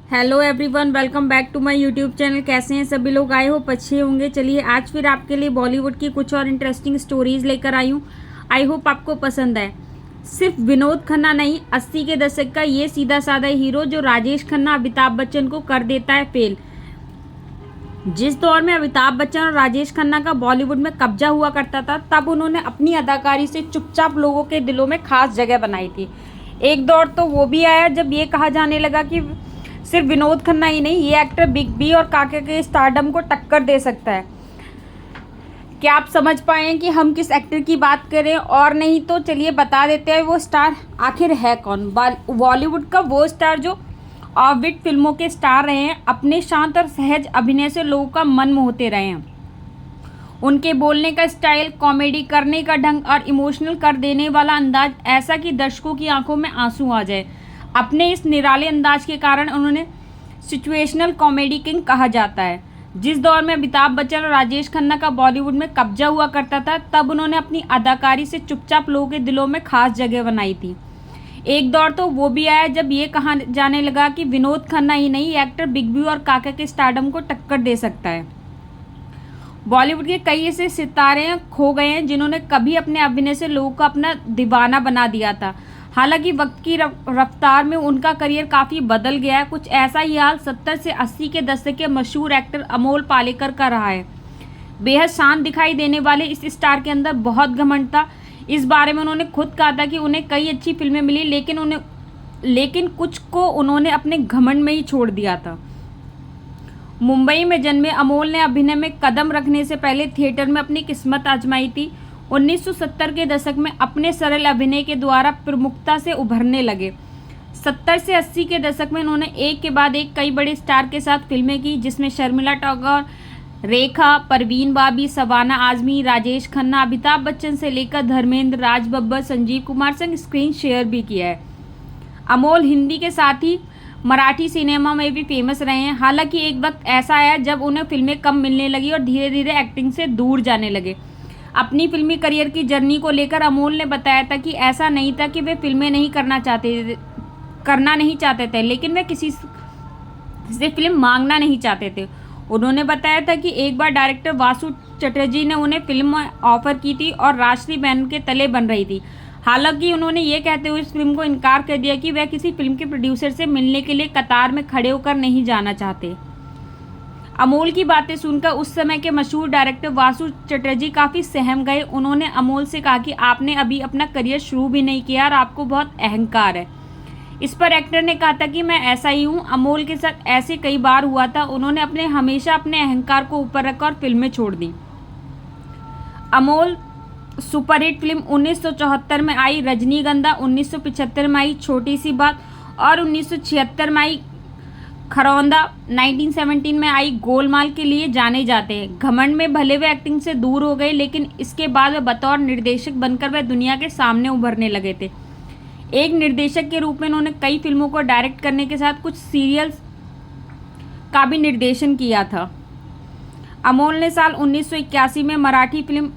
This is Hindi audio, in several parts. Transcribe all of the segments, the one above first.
Hello everyone, welcome back to my YouTube channel. कैसे हैं सभी लोग? आए हो अच्छे होंगे। चलिए आज फिर आपके लिए बॉलीवुड की कुछ और इंटरेस्टिंग स्टोरीज लेकर आई हूँ। आई होप आपको पसंद आए। सिर्फ विनोद खन्ना नहीं, 80 के दशक का ये सीधा साधा हीरो जो राजेश खन्ना अमिताभ बच्चन को कर देता है फेल। जिस दौर में अमिताभ बच्चन और राजेश खन्ना का बॉलीवुड में कब्जा हुआ करता था, तब उन्होंने अपनी अदाकारी से चुपचाप लोगों के दिलों में खास जगह बनाई थी। एक दौर तो वो भी आया जब ये कहा जाने लगा कि सिर्फ विनोद खन्ना ही नहीं, ये एक्टर बिग बी और काके के स्टारडम को टक्कर दे सकता है। क्या आप समझ पाए कि हम किस एक्टर की बात करें? और नहीं तो चलिए बता देते हैं वो स्टार आखिर है कौन। बॉलीवुड का वो स्टार जो ऑफ बीट फिल्मों के स्टार रहे हैं, अपने शांत और सहज अभिनय से लोगों का मन मोहते रहे हैं। उनके बोलने का स्टाइल, कॉमेडी करने का ढंग और इमोशनल कर देने वाला अंदाज ऐसा कि दर्शकों की आंखों में आंसू आ जाए। अपने इस निराले अंदाज के कारण उन्होंने सिचुएशनल कॉमेडी किंग कहा जाता है। जिस दौर में अमिताभ बच्चन और राजेश खन्ना का बॉलीवुड में कब्जा हुआ करता था, तब उन्होंने अपनी अदाकारी से चुपचाप लोगों के दिलों में खास जगह बनाई थी। एक दौर तो वो भी आया जब ये कहा जाने लगा कि विनोद खन्ना ही नहीं, एक्टर बिग बी और काका के स्टारडम को टक्कर दे सकता है। बॉलीवुड के कई ऐसे सितारे खो गए हैं जिन्होंने कभी अपने अभिनय से लोगों को अपना दीवाना बना दिया था। हालांकि वक्त की रफ्तार में उनका करियर काफ़ी बदल गया है। कुछ ऐसा ही हाल 70 से 80 के दशक के मशहूर एक्टर अमोल पालेकर का रहा है। बेहद शांत दिखाई देने वाले इस स्टार के अंदर बहुत घमंड था। इस बारे में उन्होंने खुद कहा था कि उन्हें कई अच्छी फिल्में मिली, लेकिन कुछ को उन्होंने अपने घमंड में ही छोड़ दिया था। मुंबई में जन्मे अमोल ने अभिनय में कदम रखने से पहले थिएटर में अपनी किस्मत आजमाई थी। 1970 के दशक में अपने सरल अभिनय के द्वारा प्रमुखता से उभरने लगे। 70 से 80 के दशक में उन्होंने एक के बाद एक कई बड़े स्टार के साथ फिल्में की, जिसमें शर्मिला टैगोर, रेखा, परवीन बाबी, शबाना आजमी, राजेश खन्ना, अमिताभ बच्चन से लेकर धर्मेंद्र, राज बब्बर, संजीव कुमार संग स्क्रीन शेयर भी किया है। अमोल हिंदी के साथ ही मराठी सिनेमा में भी फेमस रहे हैं। हालांकि एक वक्त ऐसा आया जब उन्हें फिल्में कम मिलने लगी और धीरे धीरे एक्टिंग से दूर जाने लगे। अपनी फिल्मी करियर की जर्नी को लेकर अमोल ने बताया था कि ऐसा नहीं था कि वे फिल्में करना नहीं चाहते थे, लेकिन वे किसी से फिल्म मांगना नहीं चाहते थे। उन्होंने बताया था कि एक बार डायरेक्टर वासु चटर्जी ने उन्हें फिल्म ऑफर की थी और राष्ट्रीय बैनर के तले बन रही थी। हालांकि उन्होंने ये कहते हुए इस फिल्म को इनकार कर दिया कि वह किसी फिल्म के प्रोड्यूसर से मिलने के लिए कतार में खड़े होकर नहीं जाना चाहते। अमोल की बातें सुनकर उस समय के मशहूर डायरेक्टर वासु चटर्जी काफ़ी सहम गए। उन्होंने अमोल से कहा कि आपने अभी अपना करियर शुरू भी नहीं किया और आपको बहुत अहंकार है। इस पर एक्टर ने कहा था कि मैं ऐसा ही हूँ। अमोल के साथ ऐसे कई बार हुआ था। उन्होंने हमेशा अपने अहंकार को ऊपर रखा और फिल्में छोड़ दी। अमोल सुपरहिट फिल्म 1974 में आई रजनीगंधा, 1975 में आई छोटी सी बात और 1976 में आई खरौंदा, 1917 में आई गोलमाल के लिए जाने जाते हैं। घमंड में भले वे एक्टिंग से दूर हो गए, लेकिन इसके बाद वे बतौर निर्देशक बनकर वे दुनिया के सामने उभरने लगे थे। एक निर्देशक के रूप में उन्होंने कई फिल्मों को डायरेक्ट करने के साथ कुछ सीरियल्स का भी निर्देशन किया था। अमोल ने साल 1981 में मराठी फिल्म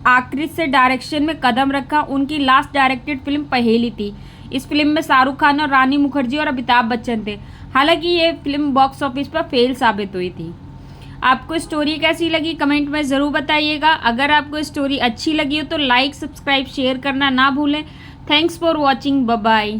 आकृत से डायरेक्शन में कदम रखा। उनकी लास्ट डायरेक्टेड फिल्म पहेली थी। इस फिल्म में शाहरुख खान और रानी मुखर्जी और अमिताभ बच्चन थे। हालांकि ये फिल्म बॉक्स ऑफिस पर फेल साबित हुई थी। आपको स्टोरी कैसी लगी कमेंट में ज़रूर बताइएगा। अगर आपको स्टोरी अच्छी लगी हो तो लाइक, सब्सक्राइब, शेयर करना ना भूलें। Thanks for watching. Bye bye.